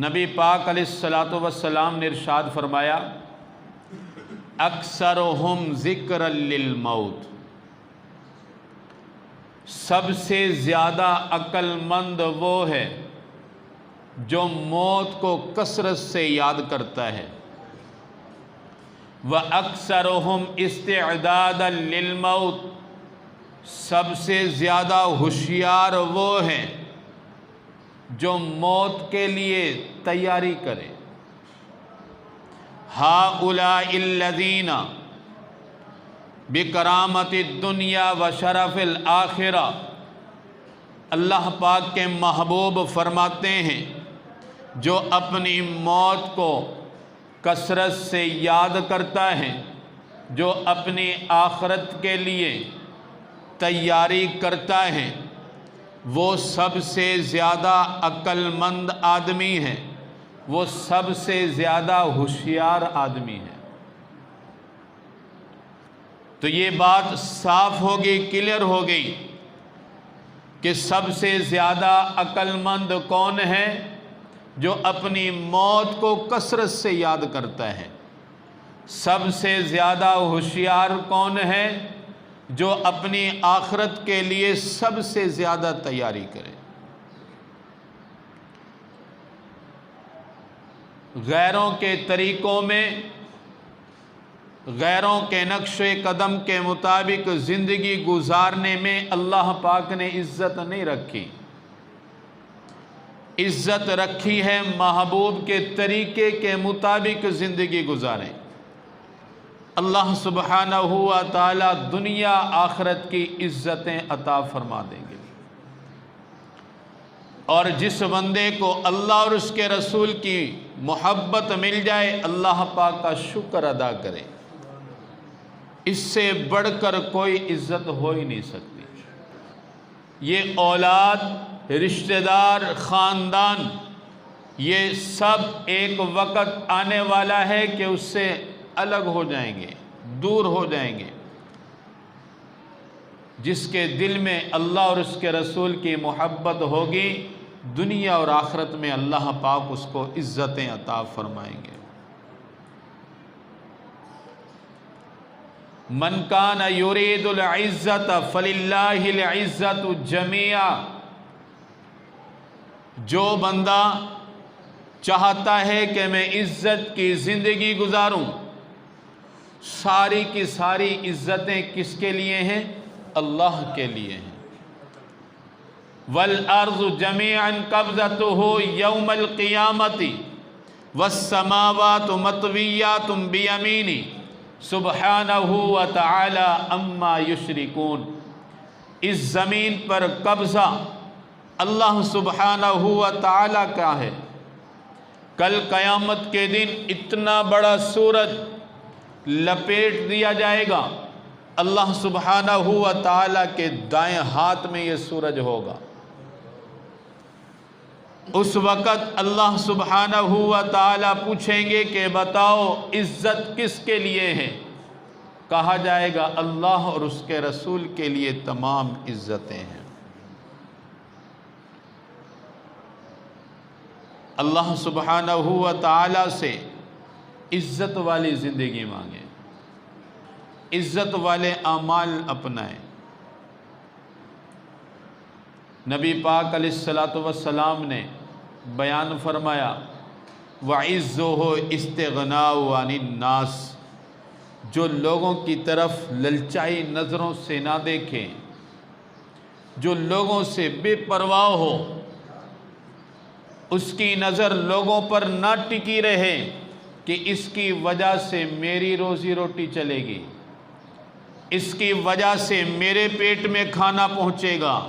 نبی پاک علیہ السلام نے ارشاد فرمایا اکثرہم ذکرا للموت، سب سے زیادہ عقل مند وہ ہے جو موت کو کثرت سے یاد کرتا ہے، وَأَكْثَرُهُمْ اسْتِعْدَادًا لِلْمَوْتِ، سب سے زیادہ ہوشیار وہ ہیں جو موت کے لیے تیاری کرے۔ هَؤُلَاءِ الَّذِينَ بِكَرَامَةِ الدُّنْيَا وَشَرَفِ الْآخِرَةِ، اللہ پاک کے محبوب فرماتے ہیں جو اپنی موت کو کثرت سے یاد کرتا ہے، جو اپنی آخرت کے لیے تیاری کرتا ہے، وہ سب سے زیادہ عقل مند آدمی ہے، وہ سب سے زیادہ ہوشیار آدمی ہے۔ تو یہ بات صاف ہوگی، کلیئر ہو گئی کہ سب سے زیادہ عقل مند کون ہے؟ جو اپنی موت کو کثرت سے یاد کرتا ہے۔ سب سے زیادہ ہوشیار کون ہے؟ جو اپنی آخرت کے لیے سب سے زیادہ تیاری کرے۔ غیروں کے طریقوں میں، غیروں کے نقش قدم کے مطابق زندگی گزارنے میں اللہ پاک نے عزت نہیں رکھی، عزت رکھی ہے محبوب کے طریقے کے مطابق زندگی گزاریں۔ اللہ سبحانہ و تعالی دنیا آخرت کی عزتیں عطا فرما دیں گے، اور جس بندے کو اللہ اور اس کے رسول کی محبت مل جائے اللہ پاک کا شکر ادا کرے، اس سے بڑھ کر کوئی عزت ہو ہی نہیں سکتی۔ یہ اولاد، رشتہ دار، خاندان، یہ سب ایک وقت آنے والا ہے کہ اس سے الگ ہو جائیں گے، دور ہو جائیں گے۔ جس کے دل میں اللہ اور اس کے رسول کی محبت ہوگی، دنیا اور آخرت میں اللہ پاک اس کو عزتیں عطا فرمائیں گے۔ من کان یرید العزت فللہ العزت جمیعا، جو بندہ چاہتا ہے کہ میں عزت کی زندگی گزاروں، ساری کی ساری عزتیں کس کے لیے ہیں؟ اللہ کے لیے ہیں۔ والارض جمیعا قبضتہ یوم القیامۃ والسماوات مطویات بیمینہ سبحانہ وتعالی عما یشرکون، اس زمین پر قبضہ اللہ سبحانہ وتعالی کا ہے۔ کل قیامت کے دن اتنا بڑا سورج لپیٹ دیا جائے گا، اللہ سبحانہ وتعالی کے دائیں ہاتھ میں یہ سورج ہوگا۔ اس وقت اللہ سبحانہ وتعالی پوچھیں گے کہ بتاؤ عزت کس کے لیے ہے؟ کہا جائے گا اللہ اور اس کے رسول کے لیے تمام عزتیں ہیں۔ اللہ سبحانہ وتعالی سے عزت والی زندگی مانگیں، عزت والے اعمال اپنائیں۔ نبی پاک علیہ السلام نے بیان فرمایا وَعِزُّهُ اسْتِغْنَاءُ عَنِ النَّاسِ، جو لوگوں کی طرف للچائی نظروں سے نہ دیکھیں، جو لوگوں سے بے پرواہ ہو، اس کی نظر لوگوں پر نہ ٹکی رہے کہ اس کی وجہ سے میری روزی روٹی چلے گی، اس کی وجہ سے میرے پیٹ میں کھانا پہنچے گا۔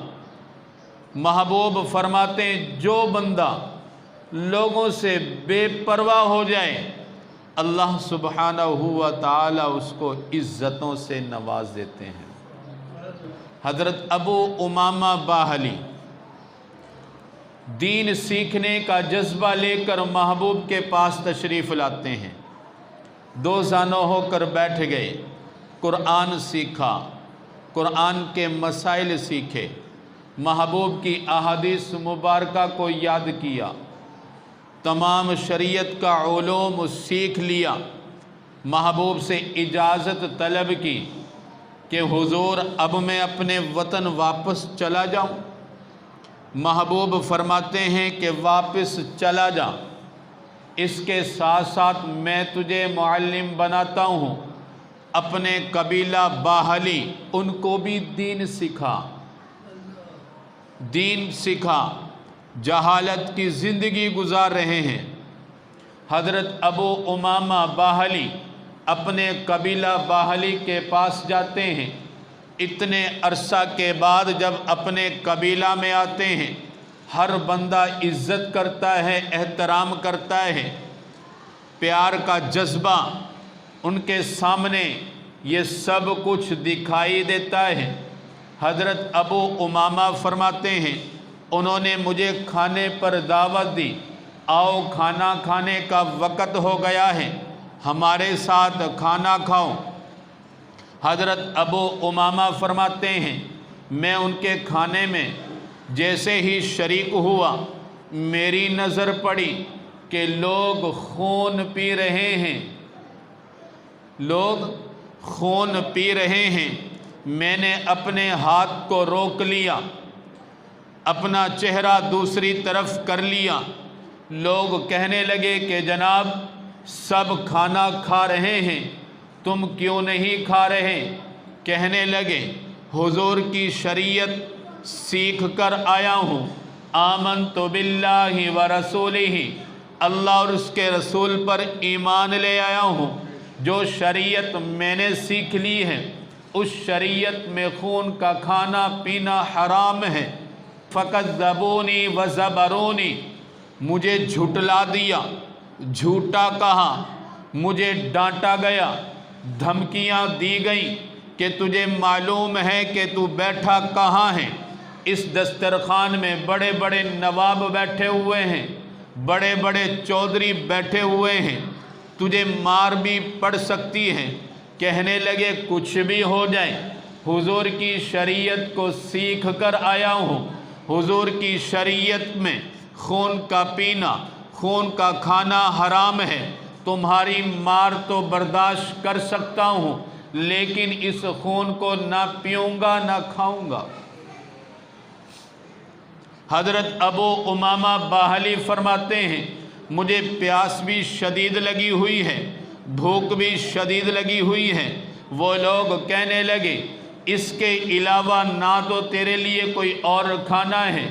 محبوب فرماتے ہیں جو بندہ لوگوں سے بے پرواہ ہو جائے اللہ سبحانہ و تعالی اس کو عزتوں سے نواز دیتے ہیں۔ حضرت ابو امامہ باہلی دین سیکھنے کا جذبہ لے کر محبوب کے پاس تشریف لاتے ہیں، دو زانوں ہو کر بیٹھ گئے، قرآن سیکھا، قرآن کے مسائل سیکھے، محبوب کی احادیث مبارکہ کو یاد کیا، तमाम शरीयत का उलूम सीख लिया। महबूब से इजाज़त तलब की कि हुजूर अब मैं अपने वतन वापस चला जाऊं। महबूब फरमाते हैं कि वापस चला जा, इसके साथ साथ मैं तुझे मुअल्लिम बनाता हूँ। अपने कबीला बाहली उनको भी दीन सिखा, जहालत की ज़िंदगी गुजार रहे हैं। हज़रत अबू उमामा बाहली अपने कबीला बाहली के पास जाते हैं। इतने अरसा के बाद जब अपने कबीला में आते हैं, हर बंदा इज़्ज़त करता है, एहतराम करता है, प्यार का जज्बा उनके सामने ये सब कुछ दिखाई देता है। हज़रत अबू उमामा फरमाते हैं, उन्होंने मुझे खाने पर दावत दी, आओ खाना खाने का वक़्त हो गया है, हमारे साथ खाना खाओ। हज़रत अबू उमामा फरमाते हैं, मैं उनके खाने में जैसे ही शरीक हुआ, मेरी नज़र पड़ी कि लोग खून पी रहे हैं। मैंने अपने हाथ को रोक लिया, अपना चेहरा दूसरी तरफ कर लिया। लोग कहने लगे कि जनाब सब खाना खा रहे हैं, तुम क्यों नहीं खा रहे? कहने लगे हुजूर की शरीयत सीख कर आया हूँ। आमनतु बिल्लाहि व रसूलिही, अल्लाह और उसके रसूल पर ईमान ले आया हूँ। जो शरीयत मैंने सीख ली है उस शरीयत में खून का खाना पीना हराम है। फ़कज़्ज़बूनी व ज़बरूनी, मुझे झुटला दिया, झूठा कहा, मुझे डांटा गया, धमकियां दी गई कि तुझे मालूम है कि तू बैठा कहाँ है। इस दस्तरखान में बड़े बड़े नवाब बैठे हुए हैं, बड़े बड़े चौधरी बैठे हुए हैं, तुझे मार भी पड़ सकती है। कहने लगे कुछ भी हो जाए, हुजूर की शरीयत को सीख कर आया हूँ। हुजूर की शरीयत में खून का पीना, खून का खाना हराम है। तुम्हारी मार तो बर्दाश्त कर सकता हूँ, लेकिन इस खून को ना पीऊँगा ना खाऊँगा। हज़रत अबू उमामा बाहली फरमाते हैं, मुझे प्यास भी शदीद लगी हुई है, भूख भी शदीद लगी हुई है। वो लोग कहने लगे इसके अलावा ना तो तेरे लिए कोई और खाना है,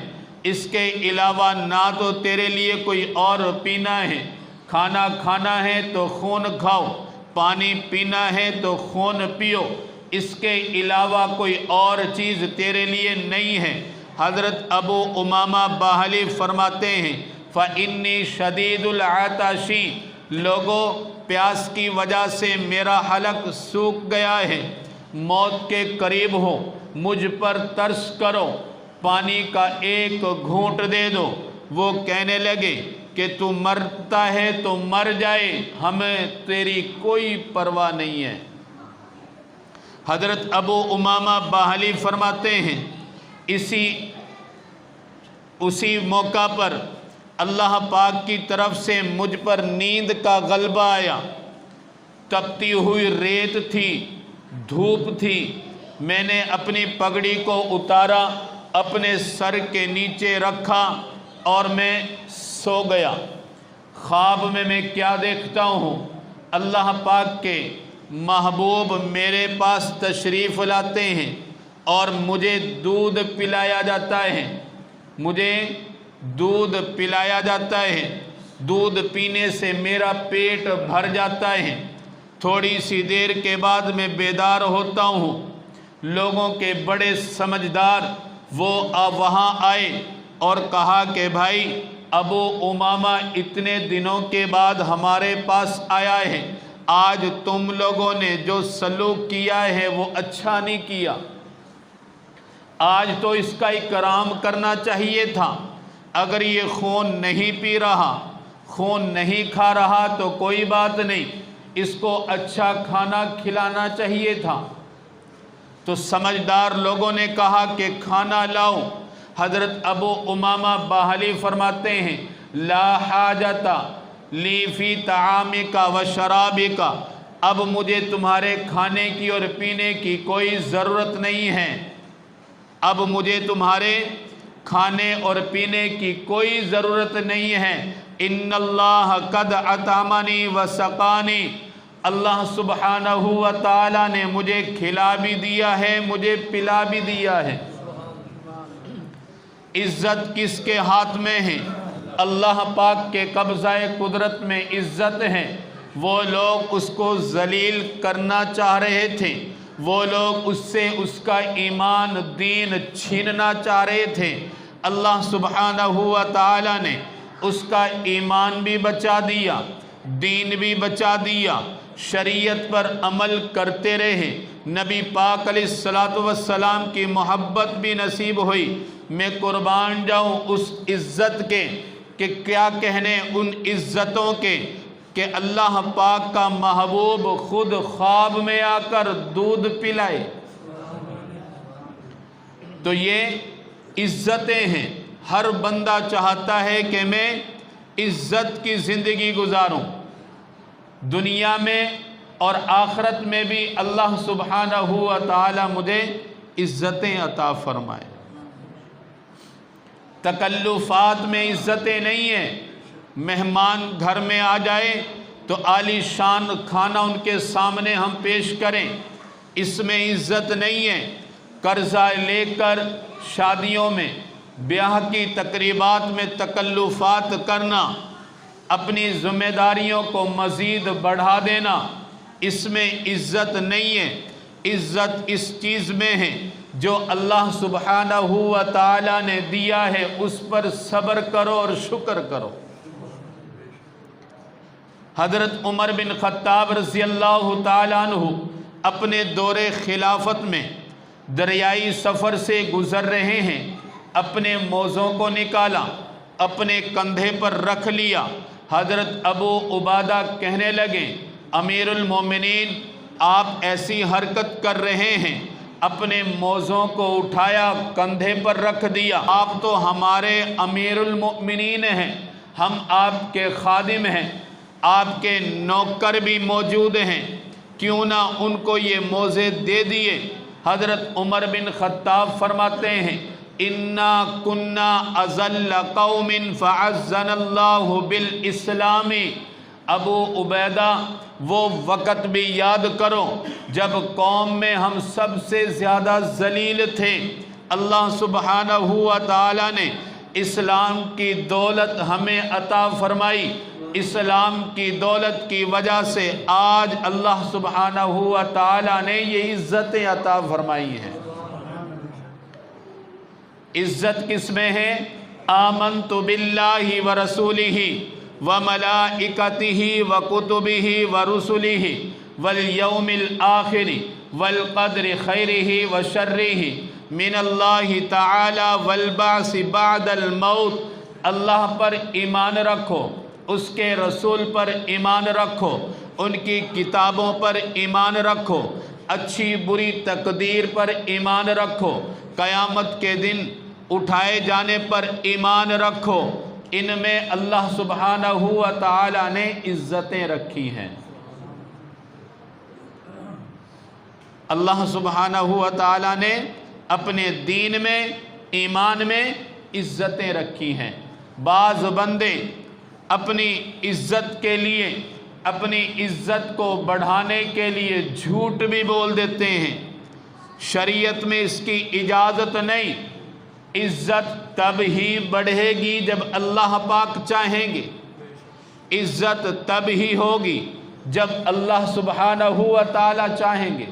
इसके अलावा ना तो तेरे लिए कोई और पीना है। खाना खाना है तो खून खाओ, पानी पीना है तो खून पियो, इसके अलावा कोई और चीज़ तेरे लिए नहीं है। हज़रत अबू उमामा बाहली फरमाते हैं, फ़इन्नी शदीदुल आताशी, लोगों प्यास की वजह से मेरा हलक सूख गया है, मौत के करीब हो, मुझ पर तरस करो, पानी का एक घूंट दे दो। वो कहने लगे कि तू मरता है तो मर जाए, हमें तेरी कोई परवाह नहीं है। हज़रत अबू उमामा बाहली फरमाते हैं, उसी मौका पर अल्लाह पाक की तरफ से मुझ पर नींद का गलबा आया। तपती हुई रेत थी, धूप थी। मैंने अपनी पगड़ी को उतारा, अपने सर के नीचे रखा और मैं सो गया। ख्वाब में मैं क्या देखता हूँ, अल्लाह पाक के महबूब मेरे पास तशरीफ़ लाते हैं और मुझे दूध पिलाया जाता है, मुझे दूध पिलाया जाता है। दूध पीने से मेरा पेट भर जाता है। थोड़ी सी देर के बाद मैं बेदार होता हूँ। लोगों के बड़े समझदार वो वहाँ आए और कहा कि भाई अबू उमामा इतने दिनों के बाद हमारे पास आया है, आज तुम लोगों ने जो सलूक किया है वो अच्छा नहीं किया, आज तो इसका इकराम करना चाहिए था। अगर ये खून नहीं पी रहा, खून नहीं खा रहा तो कोई बात नहीं, इसको अच्छा खाना खिलाना चाहिए था। तो समझदार लोगों ने कहा कि खाना लाओ। हज़रत अबू उमामा बाहली फरमाते हैं, ला हाजता ली फी तआमिका व शराबिका, अब मुझे तुम्हारे खाने की और पीने की कोई ज़रूरत नहीं है, अब मुझे तुम्हारे खाने और पीने की कोई ज़रूरत नहीं है। इन्नल्लाह कद अतामनी व सकानी, अल्लाह सुब्हानहु व तआला ने मुझे खिला भी दिया है, मुझे पिला भी दिया है। इज़्ज़त किसके हाथ में है? अल्लाह पाक के कब्ज़ाए कुदरत में इज़्ज़त है। वो लोग उसको ज़लील करना चाह रहे थे, वो लोग उससे उसका ईमान दीन छीनना चाह रहे थे। अल्लाह सुब्हानहु व तआला ने उसका ईमान भी बचा दिया, दीन भी बचा दिया, शरीयत पर अमल करते रहे, नबी पाक अलैहिस्सलातु वस्सलाम की मोहब्बत भी नसीब हुई। मैं कुर्बान जाऊँ उस इज़्ज़त के कि क्या कहने उन इज़्ज़तों के कि अल्लाह पाक का महबूब खुद ख्वाब में आकर दूध पिलाए। तो ये इज़्ज़तें हैं। हर बंदा चाहता है कि मैं इज़्ज़त की ज़िंदगी गुजारूं, दुनिया में और आखिरत में भी अल्लाह सुब्हानहु व तआला मुझे इज़्ज़तें अता फरमाए। तकल्लुफ़ात में इज़्ज़तें नहीं हैं। मेहमान घर में आ जाए तो आलीशान खाना उनके सामने हम पेश करें, इसमें इज़्ज़त नहीं है। कर्ज़ा लेकर शादियों में, ब्याह की तकरीबात में तकल्लुफ़ात करना, अपनी ज़िम्मेदारियों को मज़ीद बढ़ा देना, इसमें इज़्ज़त नहीं है। इज़्ज़त इस चीज़ में है जो अल्लाह सुब्हानहु व तआला ने दिया है, उस पर सब्र करो और शुक्र करो। हज़रत उमर बिन ख़त्ताब रज़ियल्लाहु ताला अन्हु अपने दौरे खिलाफत में दरियाई सफ़र से गुज़र रहे हैं। अपने मोज़ों को निकाला, अपने कंधे पर रख लिया। हज़रत अबू उबादा कहने लगे, अमीरुल मोमिनीन आप ऐसी हरकत कर रहे हैं, अपने मोज़ों को उठाया, कंधे पर रख दिया। आप तो हमारे अमीरुल मोमिनीन हैं, हम आपके खादिम हैं, आपके नौकर भी मौजूद हैं, क्यों ना उनको ये मोज़े दे दिए। हज़रत उमर बिन ख़त्ताब फरमाते हैं, इन्ना कुन्ना अज़ल्ल कौमिन फ़अज़्ज़नल्लाहु बिल इस्लामी। अबू उबैदा वो वक़्त भी याद करो जब कौम में हम सबसे ज़्यादा ज़लील थे, अल्लाह सुब्हानहु व तआला ने इस्लाम की दौलत हमें अता फरमाई। इस्लाम की दौलत की वजह से आज अल्लाह सुब्हानहु व तआला ने ये इज़्ज़तें अता फरमाई हैं। इज़्ज़त किस में है? आमन्तु बिल्लाहि व रसूलिही व मलाइकतिही व कुतुबिही व रुसुलिही वल यौमिल आखिरी वल क़द्रि खैरिही व शर्रिही मिनल्लाहि तआला वल बासी बादल मौत। अल्लाह पर ईमान रखो, उसके रसूल पर ईमान रखो, उनकी किताबों पर ईमान रखो, अच्छी बुरी तकदीर पर ईमान रखो, क़यामत के दिन उठाए जाने पर ईमान रखो। इनमें अल्लाह सुब्हानहु व तआला ने इज़्ज़तें रखी हैं। अल्लाह सुब्हानहु व तआला ने अपने दीन में, ईमान में इज़्ज़तें रखी हैं। बाज़ बंदे अपनी इज़्ज़त के लिए, अपनी इज़्ज़त को बढ़ाने के लिए झूठ भी बोल देते हैं। शरीयत में इसकी इजाज़त नहीं। इज़्ज़त तब ही बढ़ेगी जब अल्लाह पाक चाहेंगे। इज़्ज़त तब ही होगी जब अल्लाह सुब्हानहु व तआला चाहेंगे।